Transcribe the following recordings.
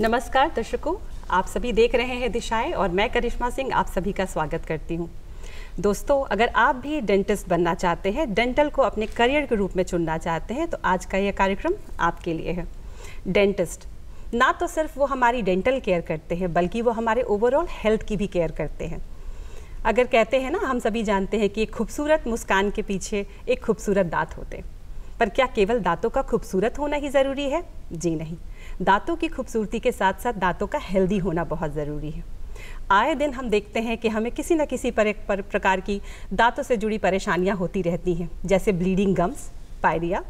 नमस्कार दर्शकों, आप सभी देख रहे हैं दिशाएं और मैं करिश्मा सिंह आप सभी का स्वागत करती हूं। दोस्तों, अगर आप भी डेंटिस्ट बनना चाहते हैं, डेंटल को अपने करियर के रूप में चुनना चाहते हैं, तो आज का यह कार्यक्रम आपके लिए है। डेंटिस्ट ना तो सिर्फ वो हमारी डेंटल केयर करते हैं, बल्कि वो हमारे ओवरऑल हेल्थ की भी केयर करते हैं। अगर कहते हैं ना, हम सभी जानते हैं कि एक खूबसूरत मुस्कान के पीछे एक खूबसूरत दांत होते हैं, पर क्या केवल दांतों का खूबसूरत होना ही ज़रूरी है? जी नहीं, दांतों की खूबसूरती के साथ साथ दांतों का हेल्दी होना बहुत ज़रूरी है। आए दिन हम देखते हैं कि हमें किसी न किसी प्रकार की दांतों से जुड़ी परेशानियां होती रहती हैं, जैसे ब्लीडिंग गम्स, पायरिया,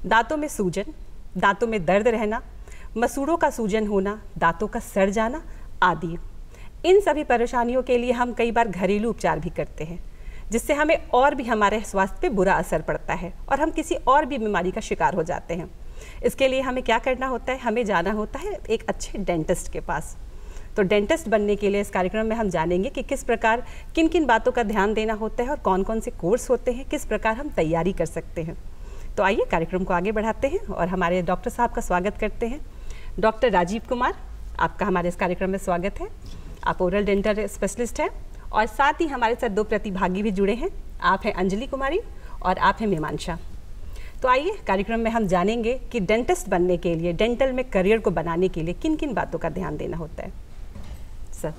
दांतों में सूजन, दांतों में दर्द रहना, मसूड़ों का सूजन होना, दांतों का सड़ जाना आदि। इन सभी परेशानियों के लिए हम कई बार घरेलू उपचार भी करते हैं, जिससे हमें और भी हमारे स्वास्थ्य पे बुरा असर पड़ता है और हम किसी और भी बीमारी का शिकार हो जाते हैं। इसके लिए हमें क्या करना होता है? हमें जाना होता है एक अच्छे डेंटिस्ट के पास। तो डेंटिस्ट बनने के लिए इस कार्यक्रम में हम जानेंगे कि किस प्रकार किन किन बातों का ध्यान देना होता है और कौन कौन से कोर्स होते हैं, किस प्रकार हम तैयारी कर सकते हैं। तो आइए कार्यक्रम को आगे बढ़ाते हैं और हमारे डॉक्टर साहब का स्वागत करते हैं। डॉक्टर राजीव कुमार, आपका हमारे इस कार्यक्रम में स्वागत है। आप ओरल डेंटल स्पेशलिस्ट हैं और साथ ही हमारे साथ दो प्रतिभागी भी जुड़े हैं। आप हैं अंजलि कुमारी और आप हैं मीमांशा। तो आइए कार्यक्रम में हम जानेंगे कि डेंटिस्ट बनने के लिए, डेंटल में करियर को बनाने के लिए किन किन बातों का ध्यान देना होता है। सर,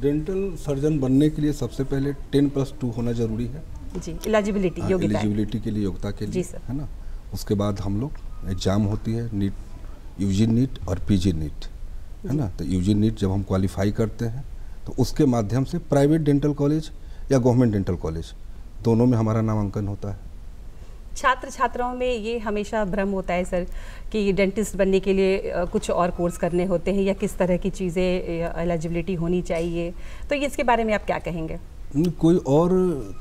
डेंटल सर्जन बनने के लिए सबसे पहले 10+2 होना जरूरी है जी। एलिजिबिलिटी, योग्यता, एलिजिबिलिटी के लिए, योग्यता के लिए जी सर, है ना। उसके बाद हम लोग एग्जाम होती है, नीट, यूजी नीट और पीजी नीट, है ना। तो यूजी नीट जब हम क्वालिफाई करते हैं तो उसके माध्यम से प्राइवेट डेंटल कॉलेज या गवर्नमेंट डेंटल कॉलेज दोनों में हमारा नामांकन होता है। छात्र छात्राओं में ये हमेशा भ्रम होता है सर कि डेंटिस्ट बनने के लिए कुछ और कोर्स करने होते हैं या किस तरह की चीज़ें एलिजिबिलिटी होनी चाहिए, तो ये इसके बारे में आप क्या कहेंगे? कोई और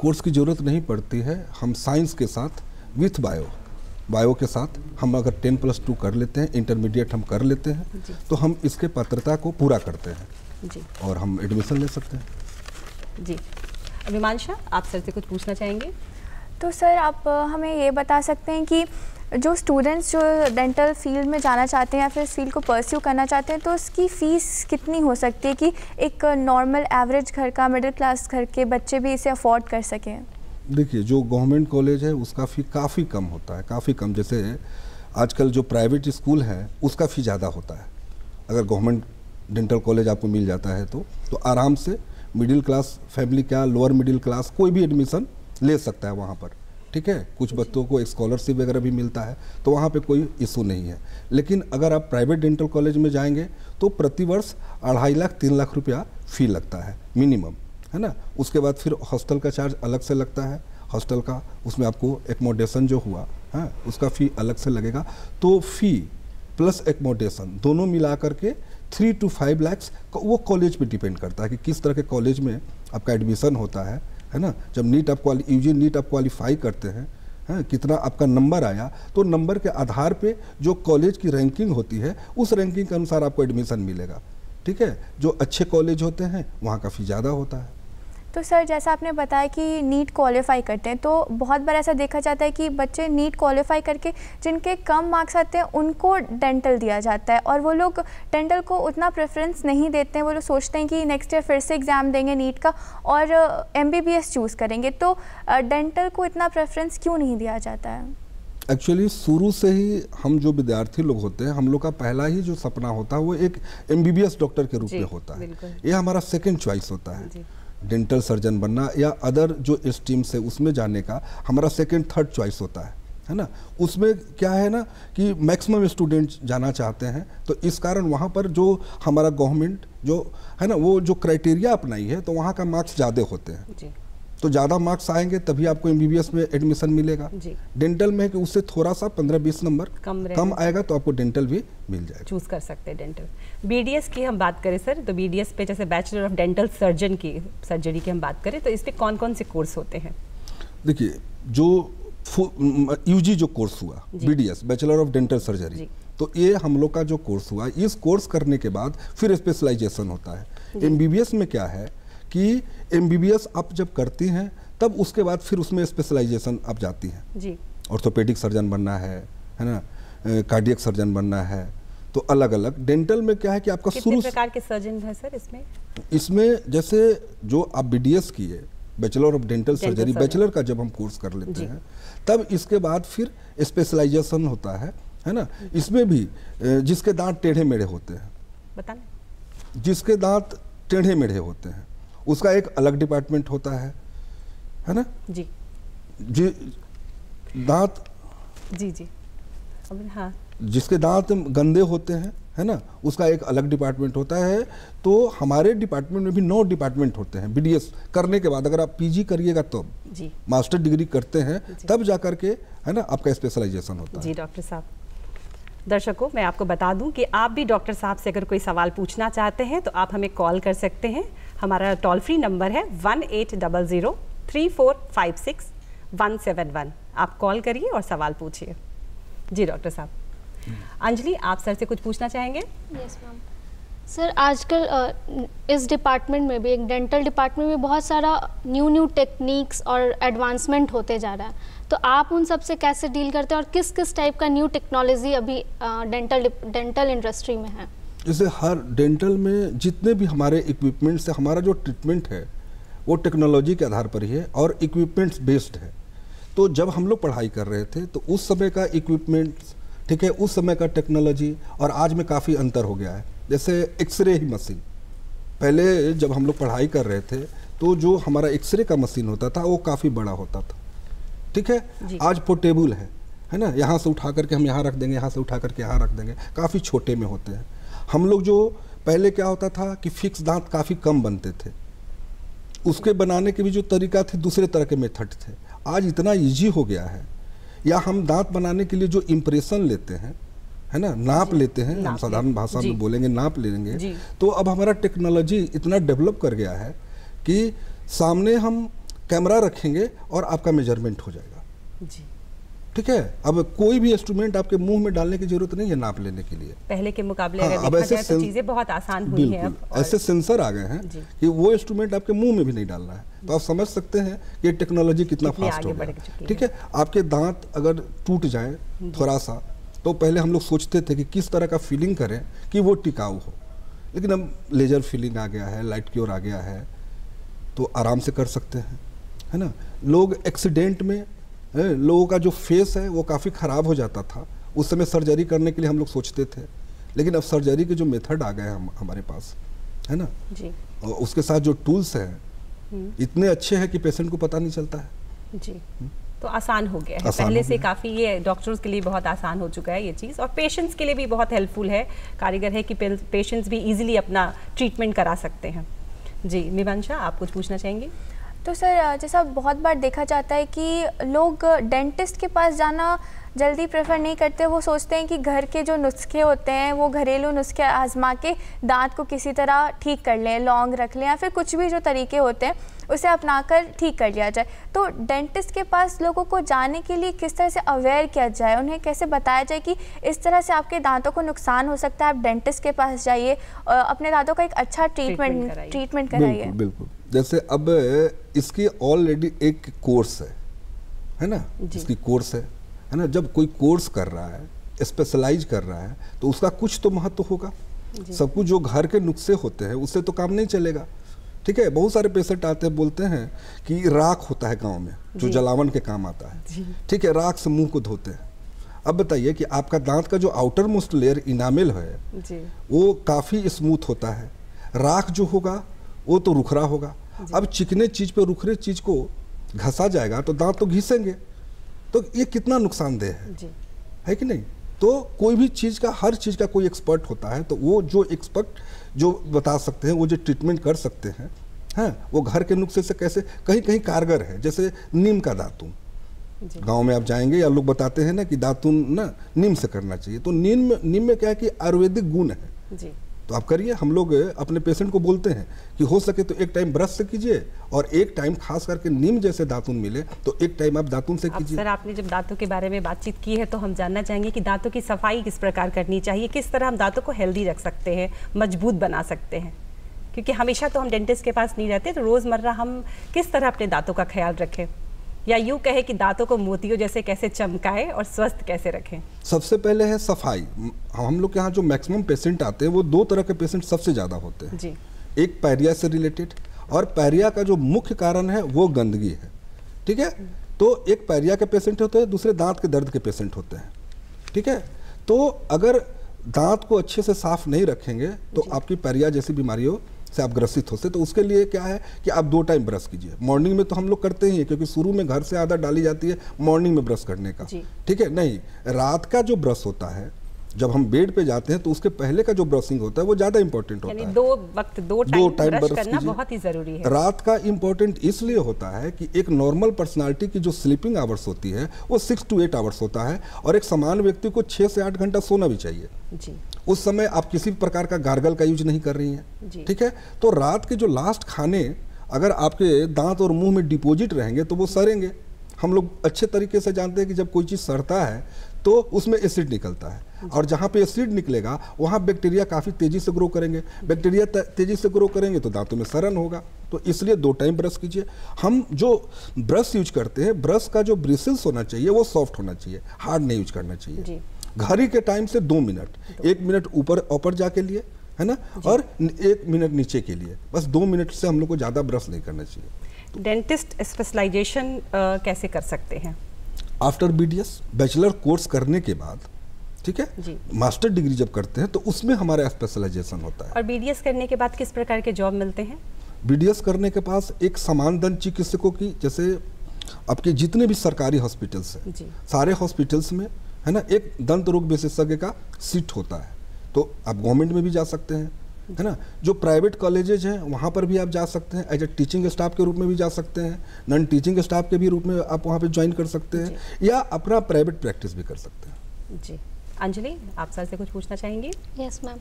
कोर्स की ज़रूरत नहीं पड़ती है। हम साइंस के साथ विथ बायो के साथ हम अगर 10+2 कर लेते हैं, इंटरमीडिएट हम कर लेते हैं, तो हम इसके पात्रता को पूरा करते हैं जी, और हम एडमिशन ले सकते हैं जी। मीमांशा, आप सर से कुछ पूछना चाहेंगे? तो सर, आप हमें ये बता सकते हैं कि जो स्टूडेंट्स जो डेंटल फील्ड में जाना चाहते हैं या फिर इस फील्ड को परस्यू करना चाहते हैं, तो उसकी फ़ीस कितनी हो सकती है कि एक नॉर्मल एवरेज घर का, मिडिल क्लास घर के बच्चे भी इसे अफोर्ड कर सकें? देखिए, जो गवर्नमेंट कॉलेज है उसका फ़ी काफ़ी कम होता है, काफ़ी कम। जैसे आजकल जो प्राइवेट स्कूल है उसका फ़ी ज़्यादा होता है। अगर गवर्नमेंट डेंटल कॉलेज आपको मिल जाता है तो आराम से मिडिल क्लास फैमिली का, लोअर मिडिल क्लास कोई भी एडमिशन ले सकता है वहाँ पर, ठीक है। कुछ बच्चों को स्कॉलरशिप वगैरह भी मिलता है, तो वहाँ पे कोई इशू नहीं है। लेकिन अगर आप प्राइवेट डेंटल कॉलेज में जाएंगे तो प्रतिवर्ष 2.5 लाख 3 लाख रुपया फ़ी लगता है मिनिमम, है ना। उसके बाद फिर हॉस्टल का चार्ज अलग से लगता है, हॉस्टल का, उसमें आपको एकोमोडेशन जो हुआ है उसका फ़ी अलग से लगेगा। तो फ़ी प्लस एकोमोडेशन दोनों मिला करके 3 to 5 लाख वो कॉलेज पे डिपेंड करता है कि किस तरह के कॉलेज में आपका एडमिशन होता है ना। जब नीट आप यूजी नीट आप क्वालिफाई करते हैं, कितना आपका नंबर आया, तो नंबर के आधार पे जो कॉलेज की रैंकिंग होती है उस रैंकिंग के अनुसार आपको एडमिशन मिलेगा, ठीक है। जो अच्छे कॉलेज होते हैं वहाँ का फ़ी ज़्यादा होता है। तो सर, जैसा आपने बताया कि नीट क्वालिफाई करते हैं, तो बहुत बार ऐसा देखा जाता है कि बच्चे नीट क्वालिफाई करके जिनके कम मार्क्स आते हैं उनको डेंटल दिया जाता है और वो लोग डेंटल को उतना प्रेफरेंस नहीं देते हैं। वो लोग सोचते हैं कि नेक्स्ट ईयर फिर से एग्ज़ाम देंगे नीट का और MBBS चूज़ करेंगे। तो डेंटल को इतना प्रेफरेंस क्यों नहीं दिया जाता है? एक्चुअली शुरू से ही हम जो विद्यार्थी लोग होते हैं, हम लोग का पहला ही जो सपना होता है वो एक MBBS डॉक्टर के रूप में होता है। ये हमारा सेकेंड चॉइस होता है। डेंटल सर्जन बनना या अदर जो स्ट्रीम से उसमें जाने का हमारा सेकंड थर्ड चॉइस होता है ना। उसमें क्या है ना कि मैक्सिमम स्टूडेंट्स जाना चाहते हैं, तो इस कारण वहाँ पर जो हमारा गवर्नमेंट जो है ना वो जो क्राइटेरिया अपनाई है, तो वहाँ का मार्क्स ज़्यादा होते हैं जी। तो ज़्यादा मार्क्स आएंगे तभी आपको MBBS में एडमिशन मिलेगा जी। डेंटल में है कि उससे थोड़ा सा 15-20 नंबर कम आएगा तो आपको डेंटल भी मिल जाएगा, चूज़ कर सकते हैं डेंटल। BDS की हम बात करें सर, तो BDS पे जैसे बैचलर ऑफ डेंटल सर्जन की सर्जरी की हम बात करें, तो इस पर कौन कौन से कोर्स होते हैं? देखिए, जो UG जो कोर्स हुआ BDS, bachelor of dental surgery, तो ये हम लोग का जो कोर्स हुआ, इस कोर्स करने के बाद फिर स्पेशलाइजेशन होता है। MBBS में क्या है कि MBBS आप जब करती हैं तब उसके बाद फिर उसमें स्पेशलाइजेशन आप जाती हैं जी। ऑर्थोपेडिक सर्जन बनना है ना, कार्डियक सर्जन बनना है, तो अलग अलग। डेंटल में क्या है कि आपका कितने प्रकार के सर्जन है सर इसमें? इसमें जैसे जो आप BDS किए, bachelor of dental surgery, bachelor का जब हम कोर्स कर लेते हैं तब इसके बाद फिर स्पेशलाइजेशन होता है ना। इसमें भी जिसके दांत टेढ़े मेढ़े होते हैं, बताना, जिसके दांत टेढ़े मेढ़े होते हैं उसका एक अलग डिपार्टमेंट होता है ना जी। दांत जी अब हाँ, जिसके दांत गंदे होते हैं है ना, उसका एक अलग डिपार्टमेंट होता है। तो हमारे डिपार्टमेंट में भी 9 डिपार्टमेंट होते हैं। BDS करने के बाद अगर आप PG करिएगा तो मास्टर डिग्री करते हैं तब जा करके है ना आपका स्पेशलाइजेशन होता है। जी डॉक्टर साहब, दर्शकों मैं आपको बता दूं कि आप भी डॉक्टर साहब से अगर कोई सवाल पूछना चाहते हैं तो आप हमें कॉल कर सकते हैं। हमारा टोल फ्री नंबर है 1800-3456-171। आप कॉल करिए और सवाल पूछिए। जी डॉक्टर साहब, अंजलि आप सर से कुछ पूछना चाहेंगे? Yes ma'am. सर आजकल इस डिपार्टमेंट में भी, एक डेंटल डिपार्टमेंट में बहुत सारा न्यू टेक्निक्स और एडवांसमेंट होते जा रहा है, तो आप उन सब से कैसे डील करते हैं और किस किस टाइप का न्यू टेक्नोलॉजी अभी डेंटल इंडस्ट्री में है? जैसे हर डेंटल में जितने भी हमारे इक्विपमेंट्स है, हमारा जो ट्रीटमेंट है वो टेक्नोलॉजी के आधार पर ही है और इक्विपमेंट्स बेस्ड है। तो जब हम लोग पढ़ाई कर रहे थे तो उस समय का इक्विपमेंट्स, ठीक है, उस समय का टेक्नोलॉजी और आज में काफ़ी अंतर हो गया है। जैसे एक्सरे ही मशीन, पहले जब हम लोग पढ़ाई कर रहे थे तो जो हमारा एक्सरे का मशीन होता था वो काफ़ी बड़ा होता था, ठीक है। आज पोर्टेबल है ना, यहाँ से उठा करके हम यहाँ रख देंगे, यहाँ से उठा करके यहाँ रख देंगे, काफ़ी छोटे में होते हैं। हम लोग जो पहले क्या होता था कि फिक्स दांत काफ़ी कम बनते थे, उसके बनाने के भी जो तरीका थे दूसरे तरह के मेथड थे। आज इतना ईजी हो गया है, या हम दांत बनाने के लिए जो इम्प्रेशन लेते हैं है ना, नाप लेते हैं, हम साधारण भाषा में बोलेंगे नाप लेंगे, तो अब हमारा टेक्नोलॉजी इतना डेवलप कर गया है कि सामने हम कैमरा रखेंगे और आपका मेजरमेंट हो जाएगा जी। ठीक है। अब कोई भी इंस्ट्रूमेंट आपके मुंह में डालने की जरूरत नहीं है नाप लेने के लिए, पहले के मुकाबले अगर देखा जाए तो चीजें बहुत आसान हुई हैं अब। ऐसे सेंसर आ गए हैं कि वो इंस्ट्रूमेंट आपके मुंह में भी नहीं डालना है। तो आप समझ सकते हैं कि ये टेक्नोलॉजी कितना फास्ट हो गया, ठीक है। आपके दांत अगर टूट जाए थोड़ा सा तो पहले हम लोग सोचते थे कि किस तरह का फीलिंग करें कि वो टिकाऊ हो, लेकिन अब लेजर फीलिंग आ गया है, लाइट क्योर आ गया है, तो आराम से कर सकते हैं, है ना। लोग एक्सीडेंट में लोगों का जो फेस है वो काफ़ी ख़राब हो जाता था, उस समय सर्जरी करने के लिए हम लोग सोचते थे, लेकिन अब सर्जरी के जो मेथड आ गए हैं हमारे पास, है ना जी, और उसके साथ जो टूल्स हैं इतने अच्छे हैं कि पेशेंट को पता नहीं चलता है जी। तो आसान हो गया है, पहले से काफ़ी ये डॉक्टर्स के लिए बहुत आसान हो चुका है ये चीज़, और पेशेंट्स के लिए भी बहुत हेल्पफुल है, कारीगर है कि पेशेंट्स भी इजीली अपना ट्रीटमेंट करा सकते हैं। जी मीमांशा, आप कुछ पूछना चाहेंगे? तो सर जैसा बहुत बार देखा जाता है कि लोग डेंटिस्ट के पास जाना जल्दी प्रेफर नहीं करते, वो सोचते हैं कि घर के जो नुस्खे होते हैं वो घरेलू नुस्खे आजमा के दांत को किसी तरह ठीक कर लें, लौंग रख लें या फिर कुछ भी जो तरीके होते हैं उसे अपनाकर ठीक कर लिया जाए। तो डेंटिस्ट के पास लोगों को जाने के लिए किस तरह से अवेयर किया जाए, उन्हें कैसे बताया जाए कि इस तरह से आपके दांतों को नुकसान हो सकता है, आप डेंटिस्ट के पास जाइए और अपने दांतों का एक अच्छा ट्रीटमेंट कराइए। बिल्कुल। जैसे अब इसकी ऑलरेडी एक कोर्स है ना, इसकी कोर्स है ना। जब कोई कोर्स कर रहा है, स्पेशलाइज कर रहा है, तो उसका कुछ तो महत्व होगा। सब कुछ जो घर के नुस्खे होते हैं उससे तो काम नहीं चलेगा, ठीक है। बहुत सारे पेशेंट आते हैं, बोलते हैं कि राख होता है गांव में जो जलावन के काम आता है, ठीक है, राख से मुंह को धोते हैं। अब बताइए कि आपका दांत का जो आउटर मोस्ट लेयर इनामेल है वो काफ़ी स्मूथ होता है, राख जो होगा वो तो रुखरा होगा। अब चिकने चीज पे रुखरे चीज को घसा जाएगा तो दांत तो घिसेंगे, तो ये कितना नुकसानदेह है कि नहीं। तो कोई भी चीज़ का, हर चीज़ का कोई एक्सपर्ट होता है, तो वो जो एक्सपर्ट जो बता सकते हैं, वो जो ट्रीटमेंट कर सकते हैं, हाँ, वो घर के नुस्खे से कैसे कहीं कहीं कारगर है। जैसे नीम का दातुन, गांव में आप जाएंगे या लोग बताते हैं ना कि दातुन ना नीम से करना चाहिए, तो नीम में क्या है कि आयुर्वेदिक गुण है जी। तो आप करिए। हम लोग अपने पेशेंट को बोलते हैं कि हो सके तो एक टाइम ब्रश से कीजिए और एक टाइम खास करके नीम जैसे दातुन मिले तो एक टाइम आप दातुन से कीजिए। सर आपने जब दांतों के बारे में बातचीत की है तो हम जानना चाहेंगे कि दांतों की सफाई किस प्रकार करनी चाहिए, किस तरह हम दांतों को हेल्दी रख सकते हैं, मजबूत बना सकते हैं, क्योंकि हमेशा तो हम डेंटिस्ट के पास नहीं रहते, तो रोज़मर्रा हम किस तरह अपने दांतों का ख्याल रखें? या यूँ कहे कि दांतों को मोतियों जैसे कैसे चमकाए और स्वस्थ कैसे रखें? सबसे पहले है सफाई। हम लोग के यहाँ जो मैक्सिमम पेशेंट आते हैं वो 2 तरह के पेशेंट सबसे ज़्यादा होते हैं जी। एक पैरिया से रिलेटेड, और पैरिया का जो मुख्य कारण है वो गंदगी है, ठीक है। तो एक पैरिया के पेशेंट होते हैं, दूसरे दांत के दर्द के पेशेंट होते हैं, ठीक है। तो अगर दांत को अच्छे से साफ नहीं रखेंगे तो आपकी पैरिया जैसी बीमारियों से आप ग्रसित होते, तो उसके लिए क्या है कि आप 2 टाइम ब्रश कीजिए। मॉर्निंग में तो हम लोग करते ही हैं, क्योंकि शुरू में घर से आदत डाली जाती है मॉर्निंग में ब्रश करने का, ठीक है। नहीं, रात का जो ब्रश होता है जब हम बेड पे जाते हैं तो उसके पहले का जो ब्रशिंग होता है वो ज़्यादा इंपॉर्टेंट होता है। 2 टाइम ब्रश करना बहुत ही ज़रूरी है। रात का इंपॉर्टेंट इसलिए होता है कि एक नॉर्मल पर्सनालिटी की जो स्लीपिंग आवर्स होती है वो 6 to 8 आवर्स होता है, और एक सामान्य व्यक्ति को 6 से 8 घंटा सोना भी चाहिए जी। उस समय आप किसी प्रकार का गार्गल का यूज नहीं कर रही हैं, ठीक है। तो रात के जो लास्ट खाने अगर आपके दांत और मुंह में डिपॉजिट रहेंगे तो वो सड़ेंगे। हम लोग अच्छे तरीके से जानते हैं कि जब कोई चीज़ सड़ता है तो उसमें एसिड निकलता है, और जहाँ पे एसिड निकलेगा वहाँ बैक्टीरिया काफ़ी तेज़ी से ग्रो करेंगे। बैक्टीरिया तेज़ी से ग्रो करेंगे तो दांतों में सड़न होगा। तो इसलिए 2 टाइम ब्रश कीजिए। हम जो ब्रश यूज करते हैं, ब्रश का जो ब्रिसल्स होना चाहिए वो सॉफ्ट होना चाहिए, हार्ड नहीं यूज करना चाहिए। घड़ी के टाइम से 2 मिनट, 1 मिनट ऊपर जाके लिए, है ना, और 1 मिनट नीचे के लिए, बस 2 मिनट से हम लोग को ज़्यादा ब्रश नहीं करना चाहिए। डेंटिस्ट स्पेशलाइजेशन कैसे कर सकते हैं? आफ्टर BDS बैचलर कोर्स करने के बाद, ठीक है, मास्टर डिग्री जब करते हैं तो उसमें हमारा स्पेशलाइजेशन होता है। और BDS करने के बाद किस प्रकार के जॉब मिलते हैं? BDS करने के पास एक समान दंत चिकित्सकों की, जैसे आपके जितने भी सरकारी हॉस्पिटल्स हैं, सारे हॉस्पिटल्स में, है ना, एक दंत रोग विशेषज्ञ का सीट होता है। तो आप गवर्नमेंट में भी जा सकते हैं, है ना। जो प्राइवेट कॉलेजेज हैं वहाँ पर भी आप जा सकते हैं, एज ए टीचिंग स्टाफ के रूप में भी जा सकते हैं, नॉन टीचिंग स्टाफ के भी रूप में आप वहाँ पे ज्वाइन कर सकते हैं, या अपना प्राइवेट प्रैक्टिस भी कर सकते हैं। जी। अंजलि, आप सर से कुछ पूछना चाहेंगी? Yes ma'am.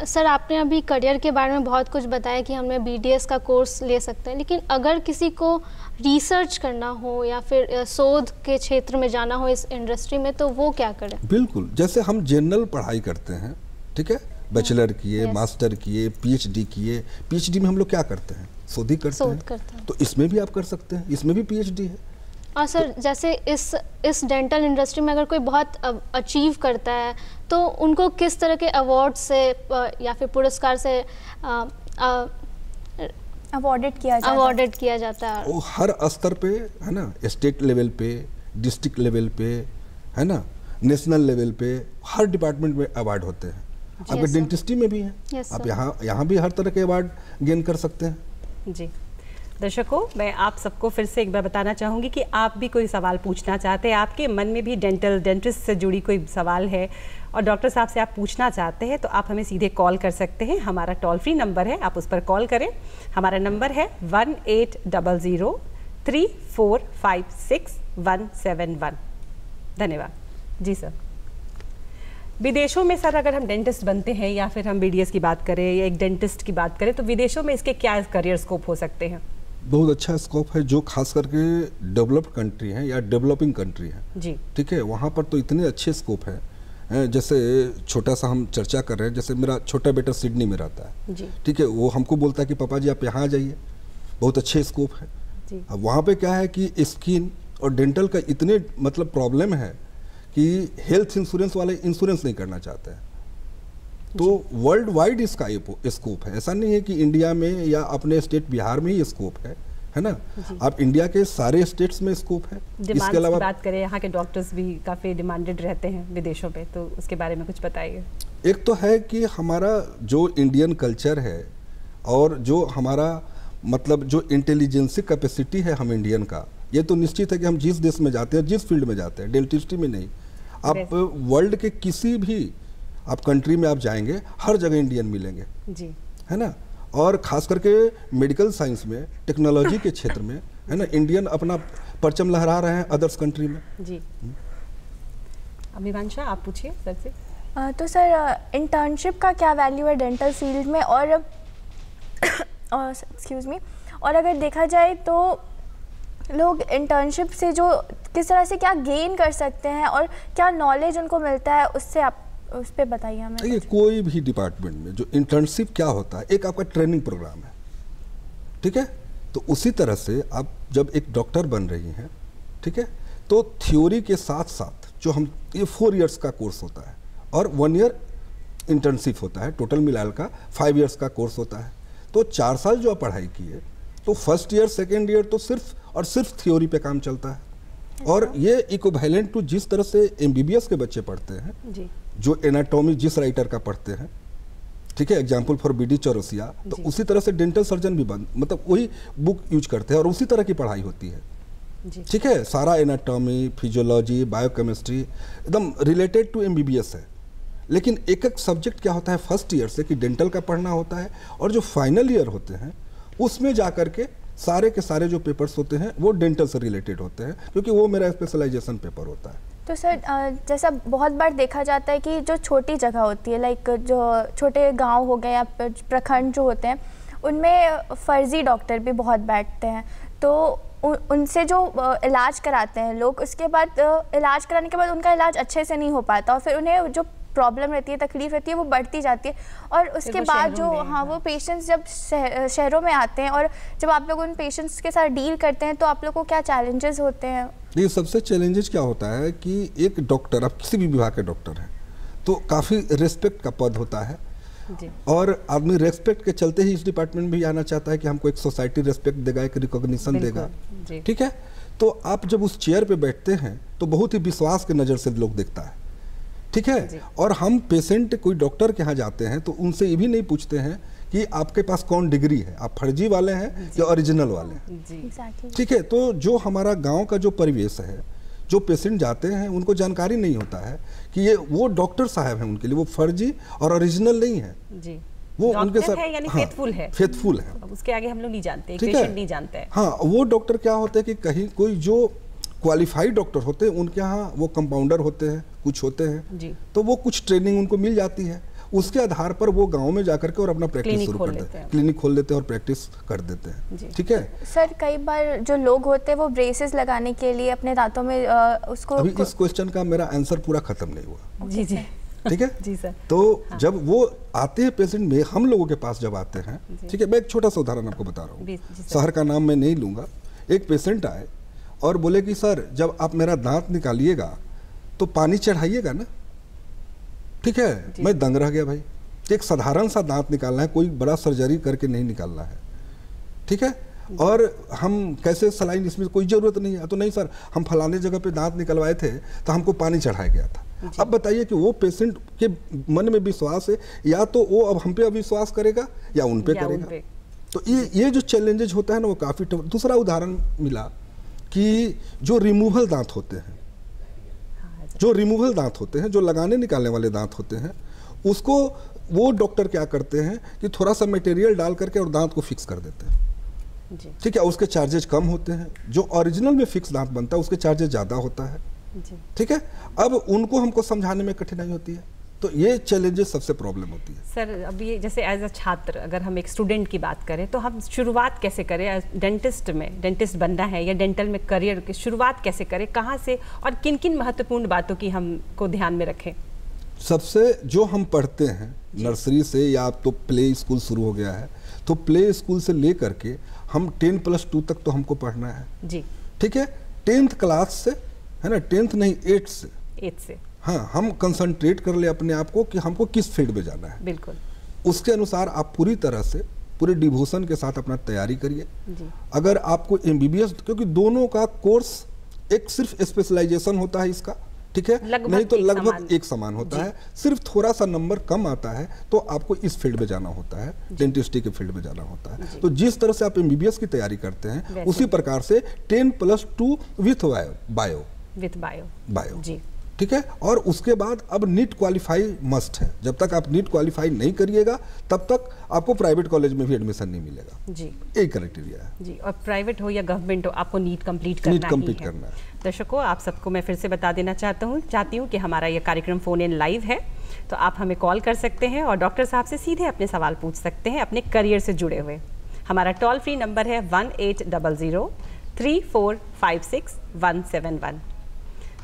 सर, आपने अभी करियर के बारे में बहुत कुछ बताया कि हमें BDS का कोर्स ले सकते हैं, लेकिन अगर किसी को रिसर्च करना हो या फिर शोध के क्षेत्र में जाना हो इस इंडस्ट्री में, तो वो क्या करें? बिल्कुल, जैसे हम जनरल पढ़ाई करते हैं, ठीक है, बैचलर किए, मास्टर किए, PhD किए। PhD में हम लोग क्या करते हैं? शोध करते हैं। तो इसमें भी आप कर सकते हैं, इसमें भी PhD है। और सर, जैसे इस डेंटल इंडस्ट्री में अगर कोई बहुत अचीव करता है तो उनको किस तरह के अवार्ड से या फिर पुरस्कार से अवॉर्डेड किया जाता है? वो हर स्तर पे, है ना, स्टेट लेवल पे, डिस्ट्रिक्ट लेवल पे, है ना, नेशनल लेवल पे, हर डिपार्टमेंट में अवार्ड होते हैं। आपके डेंटिस्ट्री में भी है, आप यहाँ भी हर तरह के अवार्ड गेन कर सकते हैं। जी। दर्शकों, मैं आप सबको फिर से एक बार बताना चाहूँगी कि आप भी कोई सवाल पूछना चाहते हैं, आपके मन में भी डेंटिस्ट से जुड़ी कोई सवाल है और डॉक्टर साहब से आप पूछना चाहते हैं, तो आप हमें सीधे कॉल कर सकते हैं। हमारा टोल फ्री नंबर है, आप उस पर कॉल करें। हमारा नंबर है 1800-3456-171। धन्यवाद। जी सर। विदेशों में सर, अगर हम डेंटिस्ट बनते हैं या फिर हम BDS की बात करें या एक डेंटिस्ट की बात करें, तो विदेशों में इसके क्या करियर स्कोप हो सकते हैं? बहुत अच्छा स्कोप है, जो खास करके डेवलप्ड कंट्री हैं या डेवलपिंग कंट्री हैं जी, ठीक है, वहाँ पर तो इतने अच्छे स्कोप है। जैसे छोटा सा हम चर्चा कर रहे हैं, जैसे मेरा छोटा बेटा सिडनी में रहता है जी, ठीक है, वो हमको बोलता है कि पापा जी आप यहाँ आ जाइए, बहुत अच्छे स्कोप है जी। अब वहाँ पे क्या है कि स्किन और डेंटल का इतने मतलब प्रॉब्लम है कि हेल्थ इंश्योरेंस वाले इंश्योरेंस नहीं करना चाहते हैं, तो वर्ल्ड वाइड इसका स्कोप है। ऐसा नहीं है कि इंडिया में या अपने स्टेट बिहार में ही स्कोप है ना, आप इंडिया के सारे स्टेट्स में स्कोप है। इसके अलावा बात करें, यहाँ के डॉक्टर्स भी काफ़ी डिमांडेड रहते हैं विदेशों पे, तो उसके बारे में कुछ बताइए। एक तो है कि हमारा जो इंडियन कल्चर है और जो हमारा मतलब जो इंटेलिजेंसी कैपेसिटी है हम इंडियन का, ये तो निश्चित है कि हम जिस देश में जाते हैं, जिस फील्ड में जाते हैं, डेंटिस्ट्री में नहीं, आप वर्ल्ड के किसी भी आप कंट्री में आप जाएंगे, हर जगह इंडियन मिलेंगे जी, है ना। और खास करके मेडिकल साइंस में, टेक्नोलॉजी के क्षेत्र में, है ना, इंडियन अपना परचम लहरा रहे हैं अदर्स कंट्री में जी। अभिवांशा, आप पूछिए सर से। तो सर, इंटर्नशिप का क्या वैल्यू है डेंटल फील्ड में, और एक्सक्यूज़ मी, और अगर देखा जाए तो लोग इंटर्नशिप से जो किस तरह से क्या गेन कर सकते हैं और क्या नॉलेज उनको मिलता है, उससे आप उस पर बताइए हमें। ये कोई भी डिपार्टमेंट में जो इंटर्नशिप क्या होता है, एक आपका ट्रेनिंग प्रोग्राम है, ठीक है। तो उसी तरह से आप जब एक डॉक्टर बन रही हैं ठीक है। तो थ्योरी के साथ साथ जो हम ये 4 इयर्स का कोर्स होता है और 1 ईयर इंटर्नशिप होता है, टोटल मिला का 5 इयर्स का कोर्स होता है। तो 4 साल जो आप पढ़ाई किए तो फर्स्ट ईयर सेकेंड ईयर तो सिर्फ और सिर्फ थ्योरी पे काम चलता है। और ये इक्विवेलेंट टू जिस तरह से MBBS के बच्चे पढ़ते हैं जी। जो एनाटॉमी जिस राइटर का पढ़ते हैं, ठीक है, एग्जाम्पल फॉर BD चौरसिया, तो उसी तरह से डेंटल सर्जन भी मतलब वही बुक यूज करते हैं और उसी तरह की पढ़ाई होती है, ठीक है। सारा एनाटॉमी, फिजियोलॉजी, बायोकेमिस्ट्री एकदम रिलेटेड टू MBBS है। लेकिन एक एक सब्जेक्ट क्या होता है फर्स्ट ईयर से कि डेंटल का पढ़ना होता है, और जो फाइनल ईयर होते हैं उसमें जाकर के सारे के सारे जो पेपर्स होते हैं वो डेंटल से रिलेटेड होते हैं, क्योंकि वो मेरा स्पेशलाइजेशन पेपर होता है। तो सर जैसा बहुत बार देखा जाता है कि जो छोटी जगह होती है, लाइक जो छोटे गांव हो गए या प्रखंड जो होते हैं, उनमें फर्जी डॉक्टर भी बहुत बैठते हैं। तो उनसे जो इलाज कराते हैं लोग, उसके बाद इलाज कराने के बाद उनका इलाज अच्छे से नहीं हो पाता और फिर उन्हें जो प्रॉब्लम रहती है, तकलीफ रहती है, वो बढ़ती जाती है। और उसके बाद जो वो पेशेंट्स जब शहरों में आते हैं और जब आप लोग उन पेशेंट्स के साथ डील करते हैं तो आप लोग को क्या चैलेंजेस होते हैं? ये सबसे चैलेंजेस क्या होता है कि एक डॉक्टर, आप किसी भी विभाग के डॉक्टर हैं तो काफ़ी रेस्पेक्ट का पद होता है जी। और आदमी रेस्पेक्ट के चलते ही इस डिपार्टमेंट में भी आना चाहता है कि हमको एक सोसाइटी रेस्पेक्ट देगा, एक रिकॉग्निशन देगा, ठीक है। तो आप जब उस चेयर पे बैठते हैं तो बहुत ही विश्वास के नज़र से लोग देखता है, ठीक है। और हम पेशेंट कोई डॉक्टर के यहाँ जाते हैं तो उनसे ये भी नहीं पूछते हैं कि आपके पास कौन डिग्री है, आप फर्जी वाले हैं या ओरिजिनल वाले हैं, ठीक है। तो जो हमारा गांव का जो परिवेश है, जो पेशेंट जाते हैं उनको जानकारी नहीं होता है कि ये वो डॉक्टर साहब हैं, उनके लिए वो फर्जी और ओरिजिनल नहीं है जी। वो उनके साथ है, यानी फेथफुल है, फेथफुल है। उसके आगे हम लोग नहीं जानते, पेशेंट नहीं जानते हैं। हाँ, वो डॉक्टर क्या होते हैं कि कहीं कोई जो क्वालिफाइड डॉक्टर होते हैं उनके यहाँ वो कंपाउंडर होते हैं, कुछ होते हैं जी। तो वो कुछ ट्रेनिंग उनको मिल जाती है, उसके आधार पर वो गांव में जाकर के और अपना प्रैक्टिस शुरू कर देते हैं, क्लिनिक खोल देते हैं और प्रैक्टिस कर देते हैं, ठीक है। सर कई बार जो लोग होते हैं वो ब्रेसेस लगाने के लिए अपने दांतों में उसको, अभी इस क्वेश्चन का मेरा आंसर पूरा खत्म नहीं हुआ जी जी, ठीक है जी सर। तो जब वो आते हैं पेशेंट में, हम लोगों के पास जब आते हैं, ठीक है, मैं एक छोटा सा उदाहरण आपको बता रहा हूँ, शहर का नाम मैं नहीं लूंगा। एक पेशेंट आए और बोले कि सर जब आप मेरा दांत निकालिएगा तो पानी चढ़ाइएगा ना, ठीक है। मैं दंग रह गया भाई, एक साधारण सा दांत निकालना है, कोई बड़ा सर्जरी करके नहीं निकालना है, ठीक है। और हम कैसे सलाइन, इसमें कोई ज़रूरत नहीं है। तो नहीं सर, हम फलाने जगह पे दांत निकलवाए थे तो हमको पानी चढ़ाया गया था। अब बताइए कि वो पेशेंट के मन में विश्वास है, या तो वो अब हम पे अविश्वास करेगा या उन पे करेगा। तो ये जो चैलेंजेज होता है ना वो काफ़ी। दूसरा उदाहरण मिला कि जो रिमूवल दांत होते हैं, जो रिमूवल दांत होते हैं, जो लगाने निकालने वाले दांत होते हैं, उसको वो डॉक्टर क्या करते हैं कि थोड़ा सा मटेरियल डाल करके और दांत को फिक्स कर देते हैं, ठीक है। उसके चार्जेज कम होते हैं। जो ओरिजिनल में फिक्स दांत बनता है उसके चार्जेज ज़्यादा होता है, ठीक है। अब उनको हमको समझाने में कठिनाई होती है, तो ये चैलेंजेस सबसे प्रॉब्लम होती है। सर अब ये जैसे एज अ छात्र, अगर हम एक स्टूडेंट की बात करें तो हम शुरुआत कैसे करें डेंटिस्ट में, डेंटिस्ट बनना है या डेंटल में करियर की शुरुआत कैसे करें, कहाँ से और किन किन महत्वपूर्ण बातों की हमको ध्यान में रखें? सबसे जो हम पढ़ते हैं नर्सरी से, या अब तो प्ले स्कूल शुरू हो गया है, तो प्ले स्कूल से ले करके हम 10+2 तक तो हमको पढ़ना है जी, ठीक है। 10th क्लास से, है ना, 10th नहीं 8th से हाँ, हम कंसंट्रेट कर ले अपने आप को कि हमको किस फील्ड में जाना है, बिल्कुल उसके अनुसार आप पूरी तरह से पूरे डिवोशन के साथ अपना तैयारी करिए। अगर आपको MBBS, क्योंकि दोनों का कोर्स एक सिर्फ स्पेशलाइजेशन होता है इसका, ठीक है, नहीं तो लगभग एक समान होता है, सिर्फ थोड़ा सा नंबर कम आता है तो आपको इस फील्ड में जाना होता है, डेंटिस्ट्री के फील्ड में जाना होता है। तो जिस तरह से आप MBBS की तैयारी करते हैं उसी प्रकार से 10+2 विथ बायो जी, ठीक है। और उसके बाद अब नीट क्वालिफाई मस्ट है। जब तक आप नीट क्वालिफाई नहीं करिएगा तब तक आपको प्राइवेट कॉलेज में भी एडमिशन नहीं मिलेगा जी, एक क्राइटेरिया है जी। और प्राइवेट हो या गवर्नमेंट हो, आपको नीट कंप्लीट करना है। दर्शकों, आप सबको मैं फिर से बता देना चाहती हूँ कि हमारा यह कार्यक्रम फ़ोन इन लाइव है, तो आप हमें कॉल कर सकते हैं और डॉक्टर साहब से सीधे अपने सवाल पूछ सकते हैं अपने करियर से जुड़े हुए। हमारा टोल फ्री नंबर है 1800-3456-171।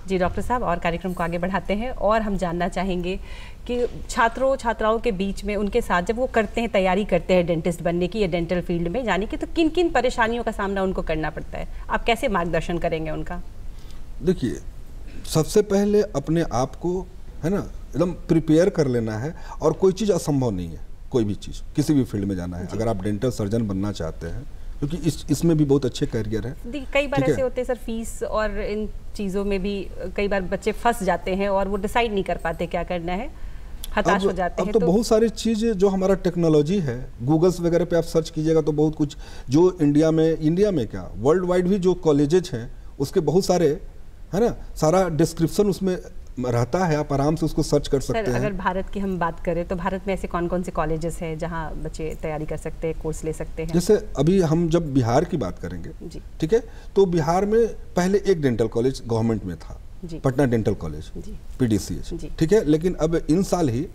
जी डॉक्टर साहब, और कार्यक्रम को आगे बढ़ाते हैं और हम जानना चाहेंगे कि छात्राओं के बीच में उनके साथ जब वो करते हैं, तैयारी करते हैं डेंटिस्ट बनने की या डेंटल फील्ड में जाने की, तो किन किन परेशानियों का सामना उनको करना पड़ता है? आप कैसे मार्गदर्शन करेंगे उनका? देखिए, सबसे पहले अपने आप को, है ना, एकदम प्रिपेयर कर लेना है। और कोई चीज़ असंभव नहीं है, कोई भी चीज़, किसी भी फील्ड में जाना है। अगर आप डेंटल सर्जन बनना चाहते हैं, क्योंकि इसमें भी बहुत अच्छे करियर है। कई बार ऐसे होते हैं सर, फीस और इन चीज़ों में भी कई बार बच्चे फंस जाते हैं और वो डिसाइड नहीं कर पाते क्या करना है, हताश हो जाते हैं। अब तो बहुत सारी चीज़ जो हमारा टेक्नोलॉजी है, गूगल्स वगैरह पे आप सर्च कीजिएगा तो बहुत कुछ, जो इंडिया में क्या वर्ल्ड वाइड भी जो कॉलेजेज हैं उसके बहुत सारे, है ना, सारा डिस्क्रिप्शन उसमें रहता है, आप आराम से उसको सर्च कर सकते हैं। अगर भारत की हम बात करें तो भारत में ऐसे कौन कौन से कॉलेजेस हैं जहां बच्चे तैयारी कर सकते हैं, कोर्स ले सकते हैं? जैसे अभी हम जब बिहार की बात करेंगे, ठीक है, तो बिहार में पहले एक डेंटल कॉलेज गवर्नमेंट में था, पटना डेंटल कॉलेज, PDCH, ठीक है। लेकिन अब इन साल ही,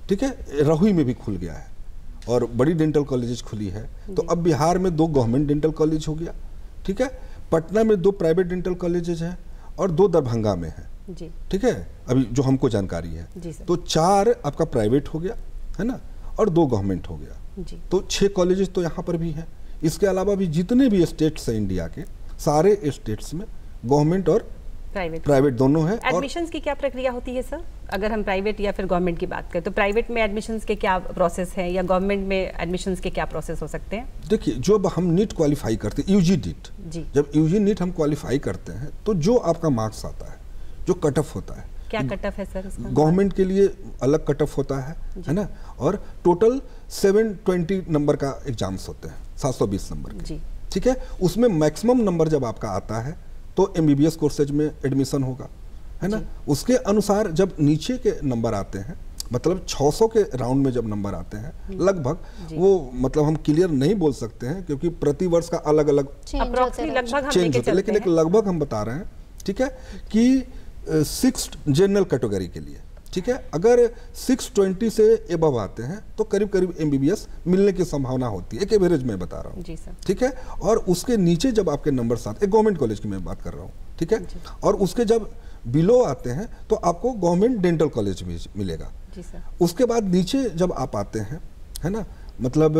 ठीक है, रहुई में भी खुल गया है और बड़ी डेंटल कॉलेजेस खुली है। तो अब बिहार में 2 गवर्नमेंट डेंटल कॉलेज हो गया, ठीक है। पटना में 2 प्राइवेट डेंटल कॉलेजेस हैं और 2 दरभंगा में है, ठीक है, अभी जो हमको जानकारी है। तो 4 आपका प्राइवेट हो गया, है ना, और 2 गवर्नमेंट हो गया, तो 6 कॉलेजेस तो यहाँ पर भी हैं। इसके अलावा भी जितने भी स्टेट्स हैं इंडिया के, सारे स्टेट्स में गवर्नमेंट और प्राइवेट दोनों है। एडमिशंस की क्या प्रक्रिया होती है सर? अगर हम प्राइवेट या फिर गवर्नमेंट की बात करें तो प्राइवेट में एडमिशंस के क्या प्रोसेस है या गवर्नमेंट में एडमिशंस के क्या प्रोसेस हो सकते हैं? देखिए, जब हम नीट क्वालिफाई करते हैं, यूजी नीट, जब यूजी नीट हम क्वालिफाई करते हैं तो जो आपका मार्क्स आता है, जो कट ऑफ होता है, क्या कट ऑफ है सर इसका? गवर्नमेंट के लिए अलग कट ऑफ होता है ना, और टोटल 720 नंबर का एग्जाम्स होते हैं, 720 नंबर के, ठीक है। उसमें मैक्सिमम नंबर जब आपका आता है तो MBBS कोर्सेज में एडमिशन होगा, है ना। उसके अनुसार जब नीचे के नंबर आते हैं, मतलब 600 के राउंड में जब नंबर आते हैं लगभग, वो मतलब हम क्लियर नहीं बोल सकते हैं क्योंकि प्रति वर्ष का अलग अलग चेंज होता है, लेकिन एक लगभग हम बता रहे हैं, ठीक है, कि 6 जनरल कैटेगरी के लिए, ठीक है, अगर 620 से एबव आते हैं तो करीब करीब MBBS मिलने की संभावना होती है, एक एवरेज में बता रहा हूँ, ठीक है। और उसके नीचे जब आपके नंबर साथ, एक गवर्नमेंट कॉलेज की मैं बात कर रहा हूँ, ठीक है, और उसके जब बिलो आते हैं तो आपको गवर्नमेंट डेंटल कॉलेज में मिलेगा। उसके बाद नीचे जब आप आते हैं, है ना, मतलब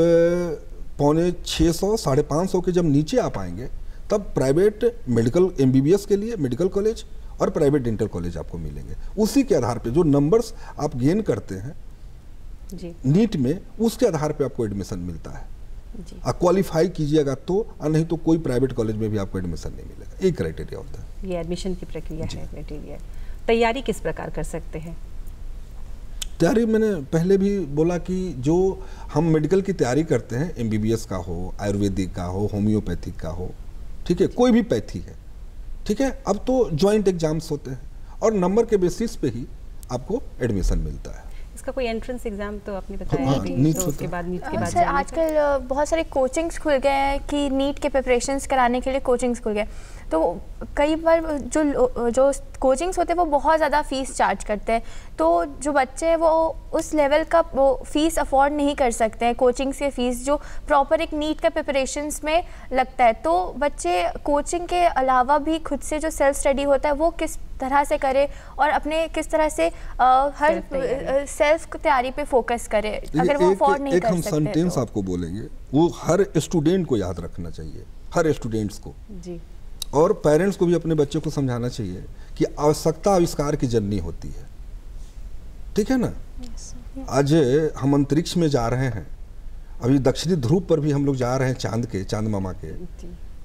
550, 550 के जब नीचे आप आएंगे तब प्राइवेट मेडिकल MBBS के लिए मेडिकल कॉलेज और प्राइवेट डेंटल कॉलेज आपको मिलेंगे। उसी के आधार पे जो नंबर्स आप गेन करते हैं नीट में, उसके आधार पे आपको एडमिशन मिलता है। आप क्वालिफाई कीजिएगा तो, और नहीं तो कोई प्राइवेट कॉलेज में भी आपको एडमिशन नहीं मिलेगा। एक क्राइटेरिया होता है, ये एडमिशन की प्रक्रिया है, क्राइटेरिया। तैयारी किस प्रकार कर सकते हैं? तैयारी मैंने पहले भी बोला कि जो हम मेडिकल की तैयारी करते हैं, MBBS का हो, आयुर्वेदिक का हो, होम्योपैथिक का हो, ठीक है, कोई भी पैथी है, ठीक है, अब तो ज्वाइंट एग्जाम्स होते हैं और नंबर के बेसिस पे ही आपको एडमिशन मिलता है। इसका कोई एंट्रेंस एग्जाम तो आपने बताया हाँ, नीट तो उसके बाद सर आजकल बहुत सारे कोचिंग्स खुल गए हैं कि नीट के प्रिपरेशंस कराने के लिए कोचिंग्स खुल गए, तो कई बार जो कोचिंग्स होते हैं वो बहुत ज़्यादा फ़ीस चार्ज करते हैं, तो जो बच्चे हैं वो उस लेवल का वो फ़ीस अफोर्ड नहीं कर सकते हैं, कोचिंग्स के फ़ीस जो प्रॉपर एक नीट का प्रिपरेशंस में लगता है। तो बच्चे कोचिंग के अलावा भी खुद से जो सेल्फ स्टडी होता है वो किस तरह से करे और अपने किस तरह से हर सेल्फ तैयारी पे फोकस करे, अगर वो अफोर्ड नहीं कर सकते? एक हम सेंटेंस आपको बोलेंगे, वो हर स्टूडेंट को याद रखना चाहिए, हर स्टूडेंट्स को जी, और पेरेंट्स को भी अपने बच्चों को समझाना चाहिए कि आवश्यकता आविष्कार की जननी होती है, ठीक है ना। आज हम अंतरिक्ष में जा रहे हैं, अभी दक्षिणी ध्रुव पर भी हम लोग जा रहे हैं, चांद मामा के,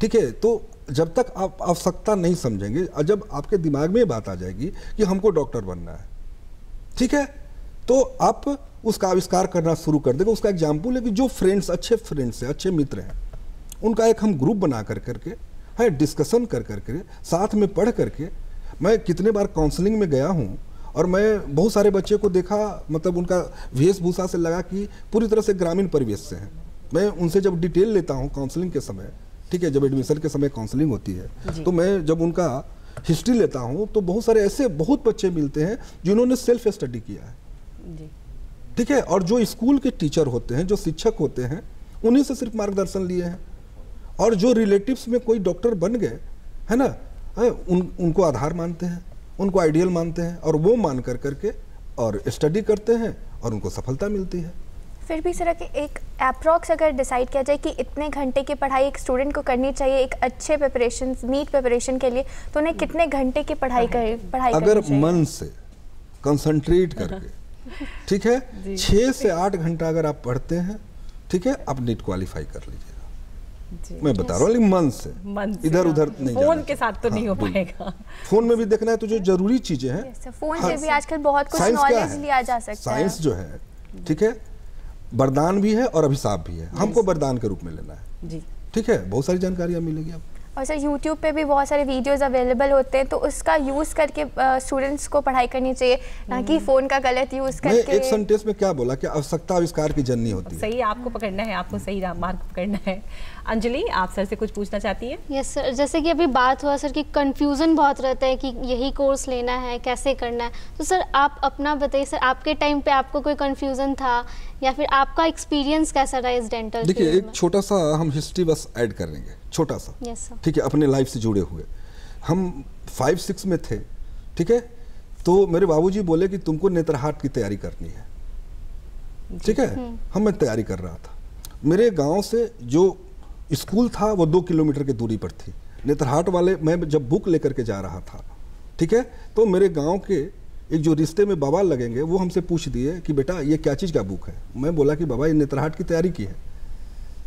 ठीक है। तो जब तक आप आवश्यकता नहीं समझेंगे और जब आपके दिमाग में बात आ जाएगी कि हमको डॉक्टर बनना है, ठीक है, तो आप उसका आविष्कार करना शुरू कर देंगे। उसका एग्जाम्पल है कि जो फ्रेंड्स, अच्छे फ्रेंड्स हैं, अच्छे मित्र हैं, उनका एक हम ग्रुप बना करके है, डिस्कशन करके, साथ में पढ़ करके। मैं कितने बार काउंसलिंग में गया हूँ और मैं बहुत सारे बच्चे को देखा, मतलब उनका वेशभूषा से लगा कि पूरी तरह से ग्रामीण परिवेश से हैं। मैं उनसे जब डिटेल लेता हूँ काउंसलिंग के समय, ठीक है, जब एडमिशन के समय काउंसलिंग होती है, तो मैं जब उनका हिस्ट्री लेता हूँ तो बहुत सारे ऐसे बहुत बच्चे मिलते हैं जिन्होंने सेल्फ स्टडी किया है, ठीक है, और जो स्कूल के टीचर होते हैं, जो शिक्षक होते हैं, उन्हीं से सिर्फ मार्गदर्शन लिए हैं, और जो रिलेटिव्स में कोई डॉक्टर बन गए, है ना, उनको आधार मानते हैं, उनको आइडियल मानते हैं, और वो मान करके और स्टडी करते हैं और उनको सफलता मिलती है। फिर भी सर एक अप्रॉक्स अगर डिसाइड किया जाए कि इतने घंटे की पढ़ाई एक स्टूडेंट को करनी चाहिए एक अच्छे प्रिपरेशन नीट प्रिपरेशन के लिए, तो उन्हें कितने घंटे की पढ़ाई अगर मन से कंसंट्रेट करके ठीक है 6 से 8 घंटा अगर आप पढ़ते हैं, ठीक है, आप नीट क्वालिफाई कर लीजिएगा। मैं बता रहा हूँ, लेकिन मन से इधर उधर नहीं, फोन के साथ तो नहीं हो पाएगा। फोन में भी देखना है तो जो जरूरी चीजें हैं, फोन से भी आजकल बहुत कुछ नॉलेज लिया जा सकता है। साइंस जो है, ठीक है, वरदान भी है और अभिशाप भी है, हमको वरदान के रूप में लेना है जी, ठीक है, बहुत सारी जानकारियां मिलेगी आपको। और सर यूट्यूब पे भी बहुत सारे वीडियोस अवेलेबल होते हैं, तो उसका यूज़ करके स्टूडेंट्स को पढ़ाई करनी चाहिए, ना कि फ़ोन का गलत यूज़ करके। एक सेंटेंस में क्या बोला कि आवश्यकता आविष्कार की जननी होती है। सही, आपको पकड़ना है, आपको सही मार्ग पकड़ना है। अंजलि, आप सर से कुछ पूछना चाहती हैं? यस सर, जैसे कि अभी बात हुआ सर कि कंफ्यूजन बहुत रहता है कि यही कोर्स लेना है, कैसे करना है, तो सर आप अपना बताइए सर, आपके टाइम पे आपको कोई कंफ्यूजन था या फिर आपका एक्सपीरियंस कैसा रहा इस डेंटल? देखिए, एक छोटा सा हम हिस्ट्री बस ऐड करेंगे, छोटा सा, यस सर, ठीक है, अपने लाइफ से जुड़े हुए। हम 5-6 में थे, ठीक है, तो मेरे बाबूजी बोले कि तुमको नेत्रहाट की तैयारी करनी है, ठीक है, मैं तैयारी कर रहा था। मेरे गांव से जो स्कूल था वो 2 किलोमीटर की दूरी पर थी। नेत्रहाट वाले, मैं जब बुक लेकर के जा रहा था, ठीक है, तो मेरे गांव के एक जो रिश्ते में बाबा लगेंगे वो हमसे पूछ दिए कि बेटा ये क्या चीज़ का बुक है। मैं बोला कि बाबा ये नेत्रहाट की तैयारी की है,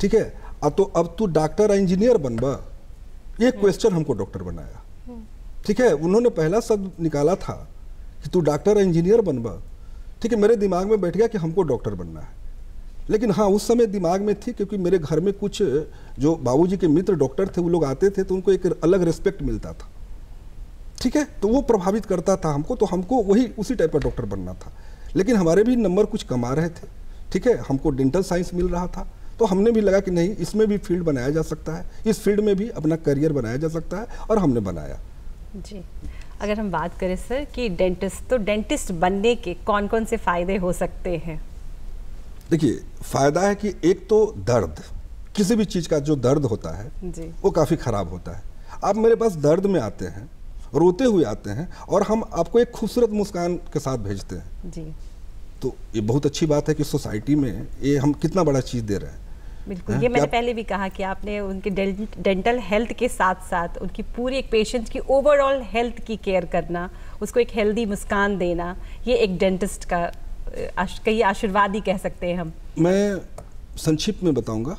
ठीक है, तो अब तू डॉक्टर या इंजीनियर बनबा, ये क्वेश्चन हमको डॉक्टर बनाया, ठीक है। उन्होंने पहला शब्द निकाला था कि तू डॉक्टर या इंजीनियर बनबा, ठीक है, मेरे दिमाग में बैठ गया कि हमको डॉक्टर बनना है। लेकिन हाँ, उस समय दिमाग में थी, क्योंकि मेरे घर में कुछ जो बाबूजी के मित्र डॉक्टर थे वो लोग आते थे, तो उनको एक अलग रिस्पेक्ट मिलता था, ठीक है, तो वो प्रभावित करता था हमको, तो हमको वही उसी टाइप का डॉक्टर बनना था। लेकिन हमारे भी नंबर कुछ कम आ रहे थे, ठीक है, हमको डेंटल साइंस मिल रहा था, तो हमने भी लगा कि नहीं, इसमें भी फील्ड बनाया जा सकता है, इस फील्ड में भी अपना करियर बनाया जा सकता है, और हमने बनाया जी। अगर हम बात करें सर कि डेंटिस्ट, तो डेंटिस्ट बनने के कौन कौन से फ़ायदे हो सकते हैं? देखिए, फ़ायदा है कि एक तो दर्द, किसी भी चीज़ का जो दर्द होता है जी, वो काफ़ी ख़राब होता है। आप मेरे पास दर्द में आते हैं, रोते हुए आते हैं, और हम आपको एक खूबसूरत मुस्कान के साथ भेजते हैं जी, तो ये बहुत अच्छी बात है कि सोसाइटी में ये हम कितना बड़ा चीज़ दे रहे हैं। बिल्कुल, ये मैंने पहले भी कहा कि आपने उनके डेंटल हेल्थ के साथ साथ उनकी पूरी एक पेशेंट की ओवरऑल हेल्थ की केयर करना, उसको एक हेल्दी मुस्कान देना, ये एक डेंटिस्ट का कई आशीर्वाद ही कह सकते हैं हम। मैं संक्षिप्त में बताऊंगा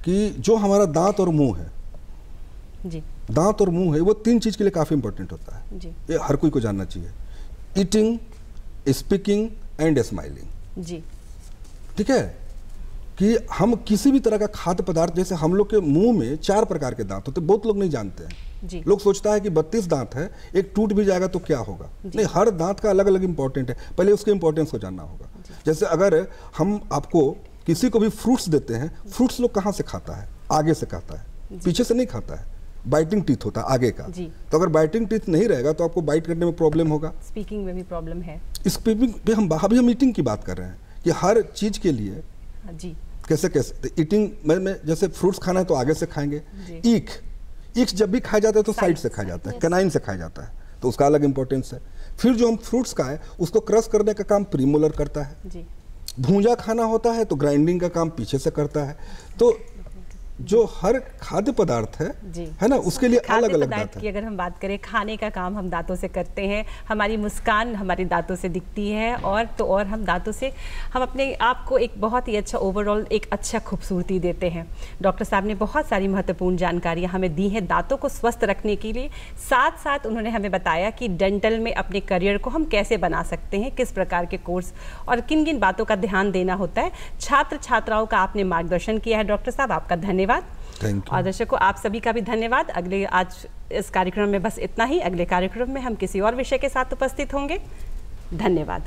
कि जो हमारा दांत और मुंह है जी, दांत और मुंह है, वो 3 चीज़ के लिए काफ़ी इंपॉर्टेंट होता है जी, ये हर कोई को जानना चाहिए। ईटिंग, स्पीकिंग एंड स्माइलिंग जी, ठीक है, कि हम किसी भी तरह का खाद्य पदार्थ, जैसे हम लोग के मुंह में 4 प्रकार के दांत होते हैं, बहुत लोग नहीं जानते हैं जी। लोग सोचता है कि 32 दांत है, एक टूट भी जाएगा तो क्या होगा, नहीं, हर दांत का अलग अलग इंपॉर्टेंट है, पहले उसके इंपॉर्टेंस को जानना होगा। जैसे अगर हम आपको किसी को भी फ्रूट्स देते हैं, फ्रूट्स लोग कहाँ से खाता है? आगे से खाता है, पीछे से नहीं खाता है, बाइटिंग टीथ होता है आगे का, तो अगर बाइटिंग टीथ नहीं रहेगा तो आपको बाइट करने में प्रॉब्लम होगा, स्पीकिंग में भी प्रॉब्लम है। स्पीकिंग पे हम ईटिंग की बात कर रहे हैं कि हर चीज के लिए जी कैसे कैसे ईटिंग में जैसे फ्रूट्स खाना है तो आगे से खाएंगे, ईख जब भी खाया जाता है तो साइड से खाया जाता है, कैनाइन से खाया जाता है, तो उसका अलग इंपॉर्टेंस है। फिर जो हम फ्रूट्स का है उसको क्रश करने का काम प्रीमोलर करता है जी। भूंजा खाना होता है तो ग्राइंडिंग का काम पीछे से करता है। तो जो हर खाद्य पदार्थ है ना, उसके लिए अलग अलग दांत है। की अगर हम बात करें, खाने का काम हम दांतों से करते हैं, हमारी मुस्कान हमारे दांतों से दिखती है, और हम दांतों से हम अपने आप को एक बहुत ही अच्छा ओवरऑल एक अच्छा खूबसूरती देते हैं। डॉक्टर साहब ने बहुत सारी महत्वपूर्ण जानकारियां हमें दी हैं दांतों को स्वस्थ रखने के लिए, साथ साथ उन्होंने हमें बताया कि डेंटल में अपने करियर को हम कैसे बना सकते हैं, किस प्रकार के कोर्स और किन किन बातों का ध्यान देना होता है। छात्र छात्राओं का आपने मार्गदर्शन किया है डॉक्टर साहब, आपका धन्यवाद। और दर्शकों, आप सभी का भी धन्यवाद। आज इस कार्यक्रम में बस इतना ही। अगले कार्यक्रम में हम किसी और विषय के साथ उपस्थित होंगे। धन्यवाद।